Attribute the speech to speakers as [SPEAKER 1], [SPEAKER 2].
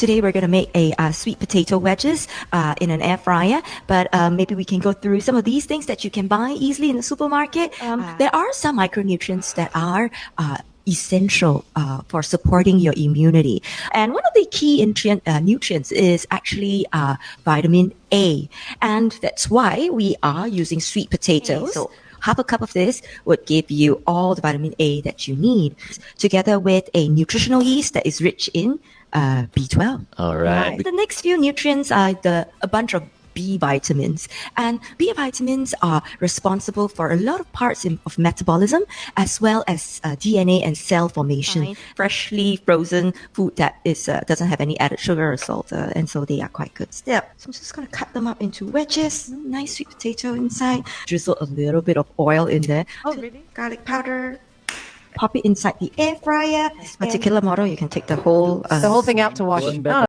[SPEAKER 1] Today we're going to make a sweet potato wedges in an air fryer, but maybe we can go through some of these things that you can buy easily in the supermarket. There are some micronutrients that are essential for supporting your immunity. And one of the key nutrients is actually vitamin A. And that's why we are using sweet potatoes. So half a cup of this would give you all the vitamin A that you need, together with a nutritional yeast that is rich in B12.
[SPEAKER 2] All right.
[SPEAKER 1] The next few nutrients are a bunch of B vitamins. And B vitamins are responsible for a lot of parts of metabolism, as well as DNA and cell formation. Freshly frozen food that is doesn't have any added sugar or salt, and so they are quite good. So I'm just going to cut them up into wedges. Nice sweet potato inside. Drizzle a little bit of oil in there.
[SPEAKER 3] Oh, really?
[SPEAKER 1] Garlic powder. Pop it inside the air fryer. This particular model, you can take the whole
[SPEAKER 3] thing out to wash.